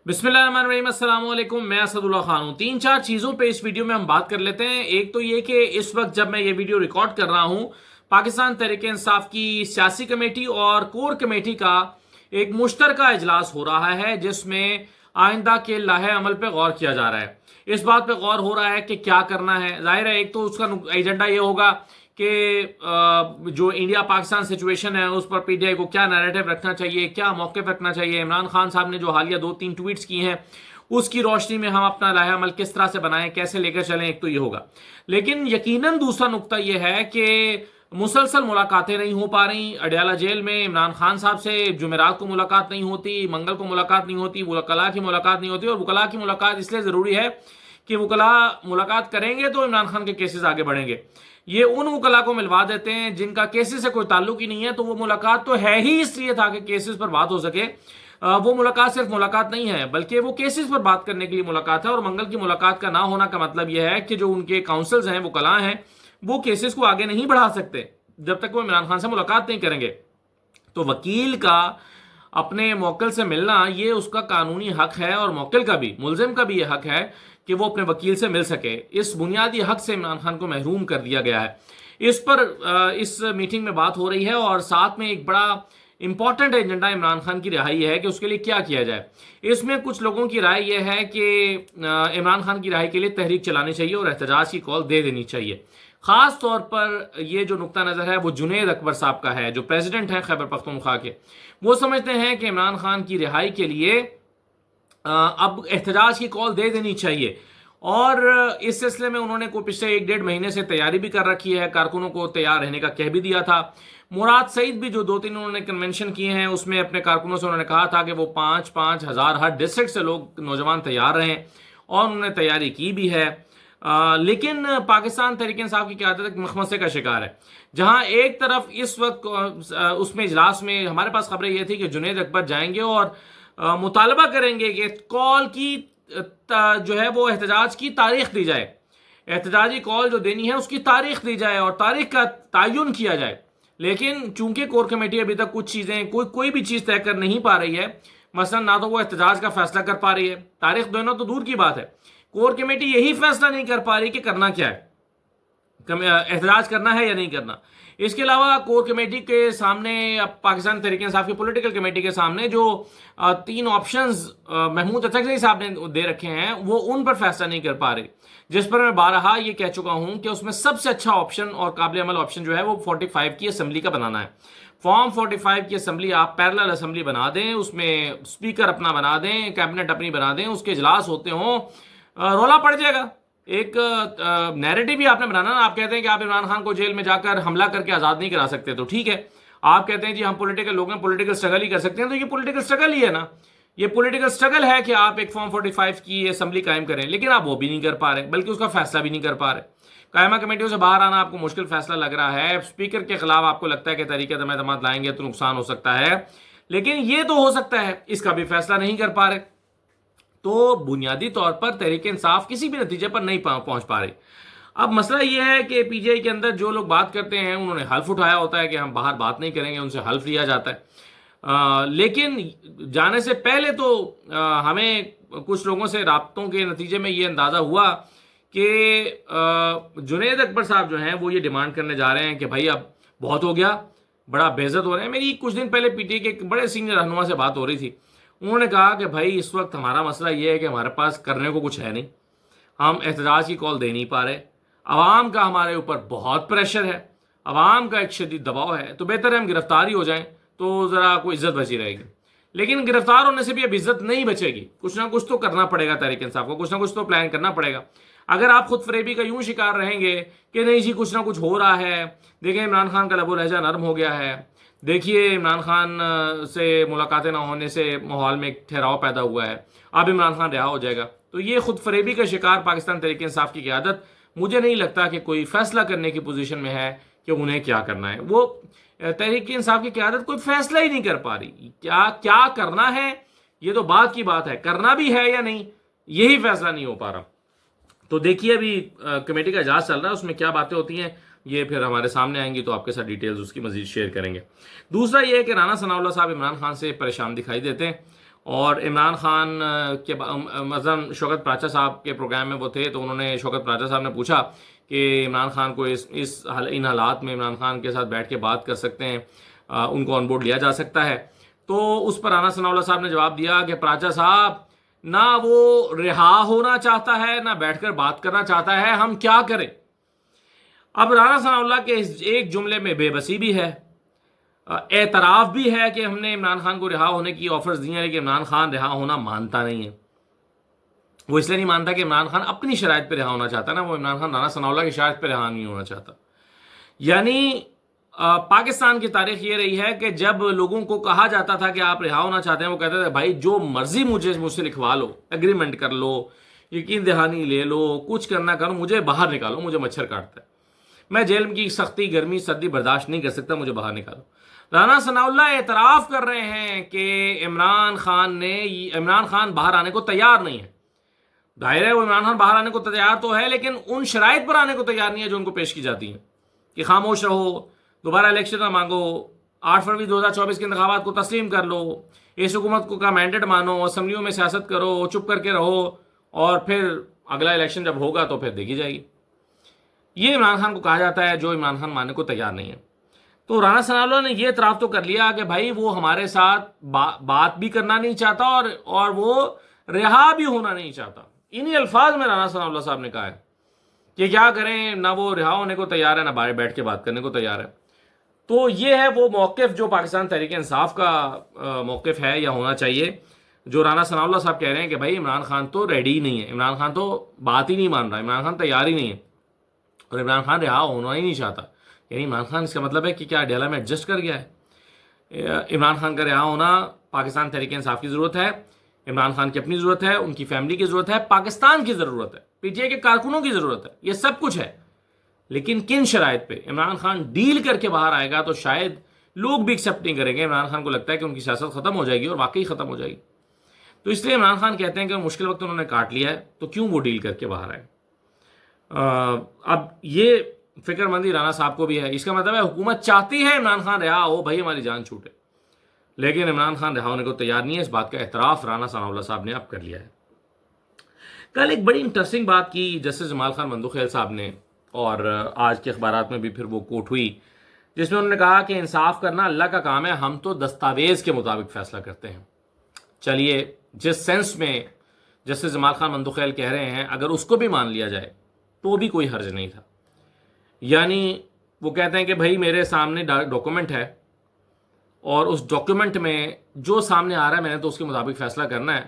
بسم اللہ الرحمن الرحیم، السلام علیکم۔ میں اسد اللہ خان ہوں۔ تین چار چیزوں پہ اس ویڈیو میں ہم بات کر لیتے ہیں۔ ایک تو یہ کہ اس وقت جب میں یہ ویڈیو ریکارڈ کر رہا ہوں، پاکستان تحریک انصاف کی سیاسی کمیٹی اور کور کمیٹی کا ایک مشترکہ اجلاس ہو رہا ہے، جس میں آئندہ کے لائحہ عمل پہ غور کیا جا رہا ہے۔ اس بات پہ غور ہو رہا ہے کہ کیا کرنا ہے۔ ظاہر ہے ایک تو اس کا ایجنڈا یہ ہوگا کہ جو انڈیا پاکستان سچویشن ہے اس پر پی ٹی آئی کو کیا نیریٹو رکھنا چاہیے، کیا موقف رکھنا چاہیے۔ عمران خان صاحب نے جو حالیہ 2-3 ٹویٹس کی ہیں اس کی روشنی میں ہم اپنا لائحہ عمل کس طرح سے بنائیں، کیسے لے کر چلیں، ایک تو یہ ہوگا۔ لیکن یقیناً دوسرا نقطہ یہ ہے کہ مسلسل ملاقاتیں نہیں ہو پا رہی۔ اڈیالہ جیل میں عمران خان صاحب سے جمعرات کو ملاقات نہیں ہوتی، منگل کو ملاقات نہیں ہوتی، وکلاء کی ملاقات نہیں ہوتی۔ اور وکلاء کی ملاقات اس لیے ضروری ہے کہ وکلاء ملاقات کریں گے تو عمران خان کے کیسز آگے بڑھیں گے۔ یہ ان وکلاء کو ملوا دیتے ہیں جن کا کیسز سے کوئی تعلق ہی نہیں ہے، تو وہ ملاقات تو ہے ہی اس لیے تھا کہ کیسز پر بات ہو سکے۔ وہ ملاقات صرف ملاقات نہیں ہے بلکہ وہ کیسز پر بات کرنے کے لیے ملاقات ہے۔ اور منگل کی ملاقات کا نہ ہونا کا مطلب یہ ہے کہ جو ان کے کاؤنسلز ہیں، وکلاء ہیں، وہ کیسز کو آگے نہیں بڑھا سکتے جب تک وہ عمران خان سے ملاقات نہیں کریں گے۔ تو وکیل کا اپنے موکل سے ملنا یہ اس کا قانونی حق ہے، اور موکل کا بھی، ملزم کا بھی یہ حق ہے کہ وہ اپنے وکیل سے مل سکے۔ اس بنیادی حق سے عمران خان کو محروم کر دیا گیا ہے۔ اس پر اس میٹنگ میں بات ہو رہی ہے، اور ساتھ میں ایک بڑا امپورٹنٹ ایجنڈا عمران خان کی رہائی ہے کہ اس کے لیے کیا کیا جائے۔ اس میں کچھ لوگوں کی رائے یہ ہے کہ عمران خان کی رہائی کے لیے تحریک چلانی چاہیے اور احتجاج کی کال دے دینی چاہیے۔ خاص طور پر یہ جو نقطہ نظر ہے وہ جنید اکبر صاحب کا ہے، جو پریزیڈنٹ ہیں خیبر پختونخوا کے۔ وہ سمجھتے ہیں کہ عمران خان کی رہائی کے لیے اب احتجاج کی کال دے دینی چاہیے، اور اس سلسلے میں انہوں نے کوئی پچھلے 1-1.5 مہینے سے تیاری بھی کر رکھی ہے۔ کارکنوں کو تیار رہنے کا کہہ بھی دیا تھا۔ مراد سعید بھی جو 2-3 انہوں نے کنونشن کیے ہیں، اس میں اپنے کارکنوں سے انہوں نے کہا تھا کہ وہ 5-5 ہزار ہر ڈسٹرکٹ سے لوگ نوجوان تیار رہیں، اور انہوں نے تیاری کی بھی ہے۔ لیکن پاکستان تحریک انصاف کی قیادت ایک مخمصے کا شکار ہے، جہاں ایک طرف اس وقت اس میں اجلاس میں ہمارے پاس خبریں یہ تھی کہ جنید اکبر جائیں گے اور مطالبہ کریں گے کہ کال کی جو ہے وہ احتجاج کی تاریخ دی جائے، احتجاجی کال جو دینی ہے اس کی تاریخ دی جائے اور تاریخ کا تعین کیا جائے۔ لیکن چونکہ کور کمیٹی ابھی تک کچھ چیزیں کوئی بھی چیز طے کر نہیں پا رہی ہے، مثلا نہ تو وہ احتجاج کا فیصلہ کر پا رہی ہے، تاریخ دینا تو دور کی بات ہے، کور کمیٹی یہی فیصلہ نہیں کر پا رہی کہ کرنا کیا ہے، احتجاج کرنا ہے یا نہیں کرنا۔ اس کے علاوہ کور کمیٹی کے سامنے، پاکستان تحریک انصاف کی پولیٹیکل کمیٹی کے سامنے جو 3 آپشنز محمود اطہر صاحب نے دے رکھے ہیں، وہ ان پر فیصلہ نہیں کر پا رہی، جس پر میں بارہا یہ کہہ چکا ہوں کہ اس میں سب سے اچھا آپشن اور قابل عمل آپشن جو ہے وہ 45 کی اسمبلی کا بنانا ہے۔ فارم 45 کی اسمبلی آپ پیرلل اسمبلی بنا دیں، اس میں اسپیکر اپنا بنا دیں، کیبنٹ اپنی بنا دیں، اس کے اجلاس ہوتے ہوں، رولا پڑ جائے گا۔ ایک نیریٹو بھی آپ نے بنانا نا۔ آپ کہتے ہیں کہ آپ عمران خان کو جیل میں جا کر حملہ کر کے آزاد نہیں کرا سکتے، تو ٹھیک ہے۔ آپ کہتے ہیں جی ہم پولیٹیکل لوگ ہیں، پولیٹیکل سٹرگل ہی کر سکتے ہیں، تو یہ پولیٹیکل سٹرگل ہی ہے نا۔ یہ پولیٹیکل سٹرگل ہے کہ آپ ایک فارم 45 کی اسمبلی قائم کریں، لیکن آپ وہ بھی نہیں کر پا رہے، بلکہ اس کا فیصلہ بھی نہیں کر پا رہے۔ قائمہ کمیٹیوں سے باہر آنا آپ کو مشکل فیصلہ لگ رہا ہے، اسپیکر کے خلاف آپ کو لگتا ہے کہ تحریک عدم اعتماد لائیں گے تو نقصان ہو سکتا ہے، لیکن یہ تو ہو سکتا ہے، اس کا بھی فیصلہ نہیں کر پا رہے۔ تو بنیادی طور پر تحریک انصاف کسی بھی نتیجے پر نہیں پہنچ پا رہی۔ اب مسئلہ یہ ہے کہ پی جی آئی کے اندر جو لوگ بات کرتے ہیں انہوں نے حلف اٹھایا ہوتا ہے کہ ہم باہر بات نہیں کریں گے، ان سے حلف لیا جاتا ہے۔ لیکن جانے سے پہلے تو ہمیں کچھ لوگوں سے رابطوں کے نتیجے میں یہ اندازہ ہوا کہ جنید اکبر صاحب جو ہیں وہ یہ ڈیمانڈ کرنے جا رہے ہیں کہ بھائی اب بہت ہو گیا، بڑا بے عزت ہو رہے ہیں۔ میری کچھ دن پہلے پی ٹی آئی کے ایک بڑے سینئر رہنما سے بات ہو رہی تھی، انہوں نے کہا کہ بھائی اس وقت ہمارا مسئلہ یہ ہے کہ ہمارے پاس کرنے کو کچھ ہے نہیں، ہم احتجاج کی کال دے نہیں پا رہے، عوام کا ہمارے اوپر بہت پریشر ہے، عوام کا ایک شدید دباؤ ہے، تو بہتر ہے ہم گرفتار ہی ہو جائیں تو ذرا کوئی عزت بچی رہے گی۔ لیکن گرفتار ہونے سے بھی اب عزت نہیں بچے گی، کچھ نہ کچھ تو کرنا پڑے گا، تحریک انصاف کو کچھ نہ کچھ تو پلان کرنا پڑے گا۔ اگر آپ خود فریبی کا یوں شکار رہیں گے کہ نہیں جی کچھ نہ کچھ ہو رہا ہے، دیکھیں عمران خان کا لب و لہجہ نرم ہو گیا ہے، دیکھیے عمران خان سے ملاقاتیں نہ ہونے سے ماحول میں ایک ٹھہراؤ پیدا ہوا ہے، اب عمران خان رہا ہو جائے گا، تو یہ خود فریبی کا شکار پاکستان تحریک انصاف کی قیادت مجھے نہیں لگتا کہ کوئی فیصلہ کرنے کی پوزیشن میں ہے کہ انہیں کیا کرنا ہے۔ وہ تحریک انصاف کی قیادت کوئی فیصلہ ہی نہیں کر پا رہی، کیا کرنا ہے یہ تو بات کی بات ہے، کرنا بھی ہے یا نہیں یہی فیصلہ نہیں ہو پا رہا۔ تو دیکھیے ابھی کمیٹی کا اجلاس چل رہا ہے، اس میں کیا باتیں ہوتی ہیں یہ پھر ہمارے سامنے آئیں گی تو آپ کے ساتھ ڈیٹیلز اس کی مزید شیئر کریں گے۔ دوسرا یہ ہے کہ رانا ثناء اللہ صاحب عمران خان سے پریشان دکھائی دیتے ہیں، اور عمران خان کے مثلاً شوکت پراچا صاحب کے پروگرام میں وہ تھے، تو انہوں نے شوکت پراچا صاحب نے پوچھا کہ عمران خان کو ان حالات میں عمران خان کے ساتھ بیٹھ کے بات کر سکتے ہیں، ان کو آن بورڈ لیا جا سکتا ہے؟ تو اس پر رانا ثناء اللہ صاحب نے جواب دیا کہ پراچا صاحب نہ وہ رہا ہونا چاہتا ہے نہ بیٹھ کر بات کرنا چاہتا ہے، ہم کیا کریں؟ اب رانا ثناء اللہ کے ایک جملے میں بے بسی بھی ہے، اعتراف بھی ہے کہ ہم نے عمران خان کو رہا ہونے کی آفرز دی ہیں، لیکن عمران خان رہا ہونا مانتا نہیں ہے۔ وہ اس لیے نہیں مانتا کہ عمران خان اپنی شرائط پہ رہا ہونا چاہتا نا، وہ عمران خان رانا ثناء اللہ کی شرائط پہ رہا نہیں ہونا چاہتا۔ یعنی پاکستان کی تاریخ یہ رہی ہے کہ جب لوگوں کو کہا جاتا تھا کہ آپ رہا ہونا چاہتے ہیں، وہ کہتے تھے بھائی جو مرضی مجھ سے لکھوا لو، ایگریمنٹ کر لو، یقین دہانی لے لو، کچھ کرنا کرو، مجھے باہر نکالو، مجھے مچھر کاٹتا ہے، میں جیل کی سختی گرمی سردی برداشت نہیں کر سکتا، مجھے باہر نکالو۔ رانا ثناء اللہ اعتراف کر رہے ہیں کہ عمران خان باہر آنے کو تیار نہیں ہے۔ ظاہر ہے وہ عمران خان باہر آنے کو تیار تو ہے، لیکن ان شرائط پر آنے کو تیار نہیں ہے جو ان کو پیش کی جاتی ہیں کہ خاموش رہو، دوبارہ الیکشن نہ مانگو، 8 فروری 2024 کے انتخابات کو تسلیم کر لو، اس حکومت کو کا مینڈیٹ مانو، اسمبلیوں میں سیاست کرو، چپ کر کے رہو، اور پھر اگلا الیکشن جب ہوگا تو پھر دیکھی جائے گی۔ یہ عمران خان کو کہا جاتا ہے جو عمران خان ماننے کو تیار نہیں ہے۔ تو رانا ثناء اللہ نے یہ اعتراف تو کر لیا کہ بھائی وہ ہمارے ساتھ بات بھی کرنا نہیں چاہتا اور وہ رہا بھی ہونا نہیں چاہتا۔ انہی الفاظ میں رانا ثناء اللہ صاحب نے کہا ہے کہ کیا کریں، نہ وہ رہا ہونے کو تیار ہے، نہ باہر بیٹھ کے بات کرنے کو تیار ہے۔ تو یہ ہے وہ موقف جو پاکستان تحریک انصاف کا موقف ہے یا ہونا چاہیے، جو رانا ثناء اللہ صاحب کہہ رہے ہیں کہ بھائی عمران خان تو ریڈی ہی نہیں ہے، عمران خان تو بات ہی نہیں مان رہا، عمران خان تیار ہی نہیں ہے، اور عمران خان رہا ہونا ہی نہیں چاہتا۔ یعنی عمران خان اس کا مطلب ہے کہ کیا ڈیلا میں ایڈجسٹ کر گیا ہے؟ عمران خان کا رہا ہونا پاکستان تحریک انصاف کی ضرورت ہے، عمران خان کی اپنی ضرورت ہے، ان کی فیملی کی ضرورت ہے، پاکستان کی ضرورت ہے، پی ٹی آئی کے کارکنوں کی ضرورت ہے، یہ سب کچھ ہے۔ لیکن کن شرائط پہ عمران خان ڈیل کر کے باہر آئے گا تو شاید لوگ بھی ایکسیپٹ نہیں کریں گے۔ عمران خان کو لگتا ہے کہ ان کی سیاست ختم ہو جائے گی، اور واقعی ختم ہو جائے گی۔ تو اس لیے عمران خان کہتے ہیں کہ مشکل وقت انہوں نے کاٹ لیا ہے، تو کیوں وہ ڈیل کر کے باہر آئے؟ اب یہ فکر مندی رانا صاحب کو بھی ہے۔ اس کا مطلب ہے حکومت چاہتی ہے عمران خان رہا ہو، بھائی ہماری جان چھوٹے، لیکن عمران خان رہا ہونے کو تیار نہیں ہے۔ اس بات کا اعتراف رانا ثناء اللہ صاحب نے اب کر لیا ہے۔ کل ایک بڑی انٹرسٹنگ بات کی جسٹس جمال خان بندوخیل صاحب نے، اور آج کے اخبارات میں بھی پھر وہ کوٹ ہوئی، جس میں انہوں نے کہا کہ انصاف کرنا اللہ کا کام ہے، ہم تو دستاویز کے مطابق فیصلہ کرتے ہیں۔ چلیے، جس سینس میں جسٹس جمال خان بندوخیل کہہ رہے ہیں اگر اس کو بھی مان لیا جائے تو بھی کوئی حرج نہیں تھا۔ یعنی وہ کہتے ہیں کہ بھائی میرے سامنے ڈاکومنٹ ہے، اور اس ڈاکومنٹ میں جو سامنے آ رہا ہے میں نے تو اس کے مطابق فیصلہ کرنا ہے۔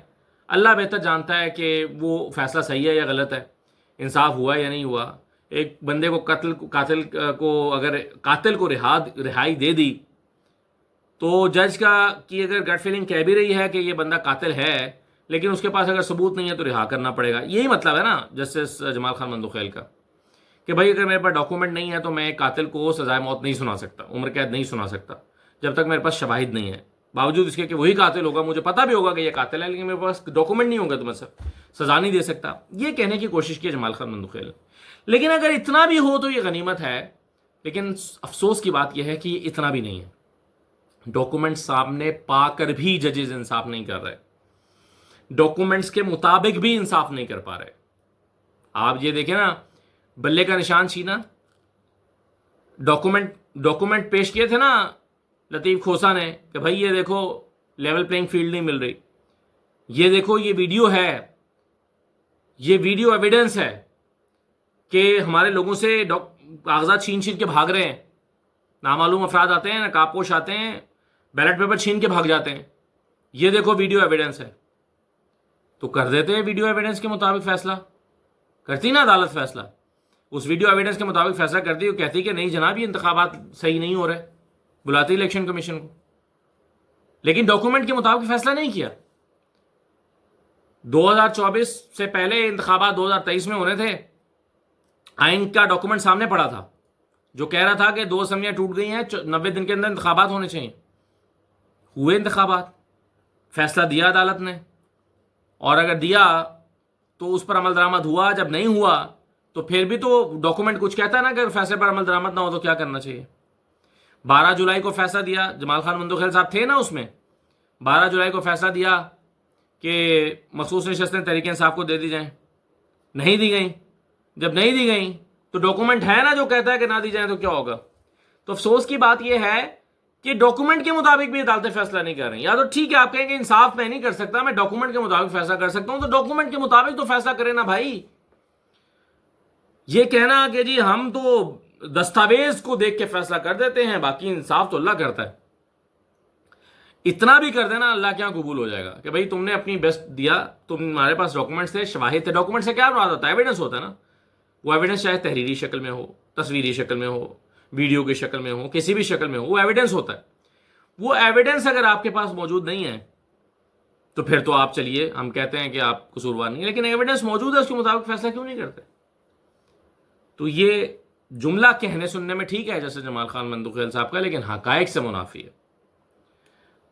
اللہ بہتر جانتا ہے کہ وہ فیصلہ صحیح ہے یا غلط ہے، انصاف ہوا یا نہیں ہوا۔ ایک بندے کو اگر قاتل کو رہائی دے دی تو جج کی اگر گٹ فیلنگ کہہ بھی رہی ہے کہ یہ بندہ قاتل ہے، لیکن اس کے پاس اگر ثبوت نہیں ہے تو رہا کرنا پڑے گا۔ یہی مطلب ہے نا جسٹس جمال خان بندوخیل کا، کہ بھائی اگر میرے پاس ڈاکومنٹ نہیں ہے تو میں قاتل کو سزائے موت نہیں سنا سکتا، عمر قید نہیں سنا سکتا، جب تک میرے پاس شواہد نہیں ہے۔ باوجود اس کے کہ وہی قاتل ہوگا، مجھے پتا بھی ہوگا کہ یہ قاتل ہے، لیکن میرے پاس ڈاکومنٹ نہیں ہوگا تو میں سزا نہیں دے سکتا۔ یہ کہنے کی کوشش کی جمال خان بندوخیل۔ لیکن اگر اتنا بھی ہو تو یہ غنیمت ہے، لیکن افسوس کی بات یہ ہے کہ یہ اتنا بھی نہیں ہے۔ ڈاکومنٹ سامنے پا کر بھی ججز انصاف نہیں کر رہے، ڈاکومنٹس کے مطابق بھی انصاف نہیں کر پا رہے۔ آپ یہ دیکھیں نا، بلے کا نشان چھینا، ڈاکومنٹ پیش کیے تھے نا لطیف کھوسا نے کہ بھائی یہ دیکھو لیول پلینگ فیلڈ نہیں مل رہی، یہ دیکھو یہ ویڈیو ہے، یہ ویڈیو ایویڈنس ہے کہ ہمارے لوگوں سے کاغذات چھین کے بھاگ رہے ہیں، نامعلوم افراد آتے ہیں، نقاب پوش آتے ہیں، بیلٹ پیپر چھین کے بھاگ جاتے ہیں، یہ دیکھو ویڈیو ایویڈنس ہے۔ تو کر دیتے ہیں ویڈیو ایویڈنس کے مطابق فیصلہ، کرتی نا عدالت فیصلہ، اس ویڈیو ایویڈنس کے مطابق فیصلہ کرتی، وہ کہتی کہ نہیں جناب یہ انتخابات صحیح نہیں ہو رہے، بلاتی الیکشن کمیشن کو، لیکن ڈاکومنٹ کے مطابق فیصلہ نہیں کیا۔ 2024 سے پہلے انتخابات 2023 میں ہونے تھے، آئین کا ڈاکومنٹ سامنے پڑا تھا جو کہہ رہا تھا کہ 2 اسمبلیاں ٹوٹ گئی ہیں، 90 دن کے اندر انتخابات ہونے چاہیے۔ ہوئے انتخابات، فیصلہ دیا عدالت نے، اور اگر دیا تو اس پر عمل درآمد ہوا، جب نہیں ہوا تو پھر بھی تو ڈاکومنٹ کچھ کہتا ہے نا کہ اگر فیصلے پر عمل درآمد نہ ہو تو کیا کرنا چاہیے۔ 12 جولائی کو فیصلہ دیا، جمال خان بندوخیل صاحب تھے نا اس میں، 12 جولائی کو فیصلہ دیا کہ مخصوص نشستیں تحریک انصاف کو دے دی جائیں؟ نہیں دی گئیں. جب نہیں دی گئیں تو ڈاکومنٹ ہے نا جو کہتا ہے کہ نہ دی جائیں تو کیا ہوگا؟ تو افسوس کی بات یہ ہے کہ ڈاکومنٹ کے مطابق بھی عدالتیں فیصلہ نہیں کر رہی. یا تو ٹھیک ہے آپ کہیں کہ انصاف میں نہیں کر سکتا، میں ڈاکومنٹ کے مطابق فیصلہ کر سکتا ہوں، تو ڈاکومنٹ کے مطابق تو فیصلہ کرے نا بھائی. یہ کہنا کہ جی ہم تو دستاویز کو دیکھ کے فیصلہ کر دیتے ہیں، باقی انصاف تو اللہ کرتا ہے، اتنا بھی کر دینا اللہ کیا قبول ہو جائے گا کہ بھائی تم نے اپنی بیسٹ دیا، تمہارے پاس ڈاکومنٹس تھے، شواہد تھے. ڈاکومنٹ سے کیا مراد ہوتا ہے؟ ایویڈنس ہوتا ہے نا. وہ ایویڈنس چاہے تحریری شکل میں ہو، تصویری شکل میں ہو، ویڈیو کی شکل میں ہو، کسی بھی شکل میں ہو، وہ ایویڈنس ہوتا ہے. وہ ایویڈنس اگر آپ کے پاس موجود نہیں ہے تو پھر تو آپ چلیے ہم کہتے ہیں کہ آپ قصوروار نہیں ہیں، لیکن ایویڈنس موجود ہے، اس کے مطابق فیصلہ کیوں نہیں کرتے؟ تو یہ جملہ کہنے سننے میں ٹھیک ہے جیسے جمال خان مندوخیل صاحب کا، لیکن حقائق سے منافی ہے.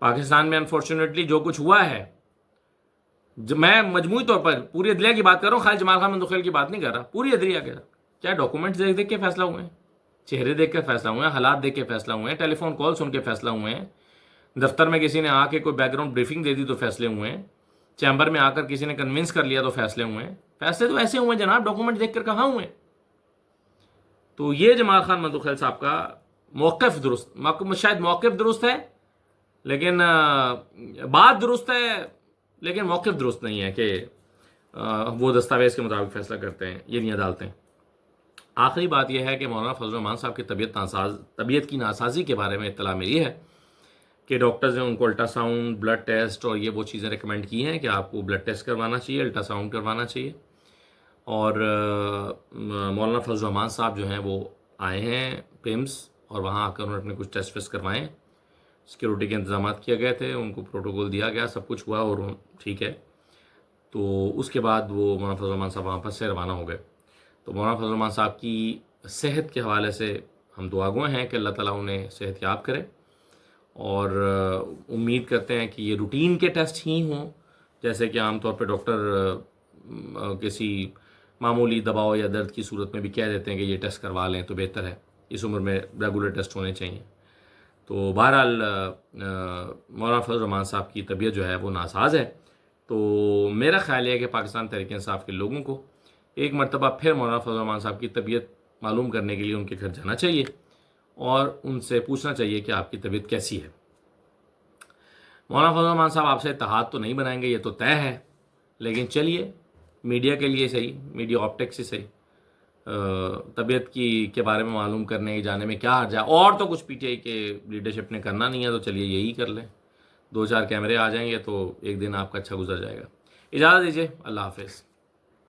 پاکستان میں انفارچونیٹلی جو کچھ ہوا ہے، میں مجموعی طور پر پوری عدلیہ کی بات کر رہا ہوں، خالی جمال خان مندوخیل کی بات نہیں کر رہا، پوری عدلیہ کے ساتھ. کیا ڈاکومنٹس دیکھ دیکھ کے فیصلہ ہوئے ہیں؟ چہرے دیکھ کے فیصلہ ہوئے ہیں؟ حالات دیکھ کے فیصلہ ہوئے ہیں؟ ٹیلی فون کال سن کے فیصلہ ہوئے ہیں؟ دفتر میں کسی نے آ کے کوئی بیک گراؤنڈ بریفنگ دے دی تو فیصلے ہوئے ہیں؟ چیمبر میں آ کر کسی نے کنونس کر لیا تو فیصلے ہوئے ہیں؟ فیصلے تو ایسے ہوئے جناب، ڈاکومنٹ دیکھ کر کہاں ہوئے؟ تو یہ جمال خان مندوخیل صاحب کا موقف درست، شاید موقف درست ہے لیکن بات درست ہے لیکن موقف درست نہیں ہے کہ وہ دستاویز کے مطابق فیصلہ کرتے ہیں یہ نہیں عدالتیں. آخری بات یہ ہے کہ مولانا فضل الرحمان صاحب کی طبیعت کی ناسازی کے بارے میں اطلاع ملی ہے کہ ڈاکٹرز نے ان کو الٹرا ساؤنڈ، بلڈ ٹیسٹ اور یہ وہ چیزیں ریکمینڈ کی ہیں کہ آپ کو بلڈ ٹیسٹ کروانا چاہیے، الٹرا ساؤنڈ کروانا چاہیے. اور مولانا فضل الرحمان صاحب جو ہیں وہ آئے ہیں پیمز اور وہاں آ کر انہوں نے اپنے کچھ ٹیسٹ ویسٹ کروائے. سیکیورٹی کے انتظامات کیے گئے تھے، ان کو پروٹوکول دیا گیا، سب کچھ ہوا اور ٹھیک ہے. تو اس کے بعد وہ مولانا فضل الرحمان صاحب واپس سے روانہ ہو گئے. تو مولانا فضل الرحمان صاحب کی صحت کے حوالے سے ہم دعا گو ہیں کہ اللہ تعالیٰ انہیں صحت یاب کرے، اور امید کرتے ہیں کہ یہ روٹین کے ٹیسٹ ہی ہوں، جیسے کہ عام طور پہ ڈاکٹر کسی معمولی دباؤ یا درد کی صورت میں بھی کہہ دیتے ہیں کہ یہ ٹیسٹ کروا لیں تو بہتر ہے. اس عمر میں ریگولر ٹیسٹ ہونے چاہیے. تو بہرحال مولانا فضل الرحمان صاحب کی طبیعت جو ہے وہ ناساز ہے. تو میرا خیال ہے کہ پاکستان تحریک انصاف کے لوگوں کو ایک مرتبہ پھر مولانا فضل الرحمان صاحب کی طبیعت معلوم کرنے کے لیے ان کے گھر جانا چاہیے اور ان سے پوچھنا چاہیے کہ آپ کی طبیعت کیسی ہے. مولانا فضل الرحمان صاحب آپ سے اتحاد تو نہیں بنائیں گے، یہ تو طے ہے، لیکن چلیے میڈیا کے لیے صحیح، میڈیا آپٹکس سے صحیح، طبیعت کے بارے میں معلوم کرنے جانے میں کیا حرج ہے؟ اور تو کچھ پی ٹی آئی کے لیڈرشپ نے کرنا نہیں ہے تو چلیے یہی کر لیں. 2-4 کیمرے آ جائیں گے تو ایک دن آپ کا اچھا گزر جائے گا. اجازت دیجیے، اللہ حافظ.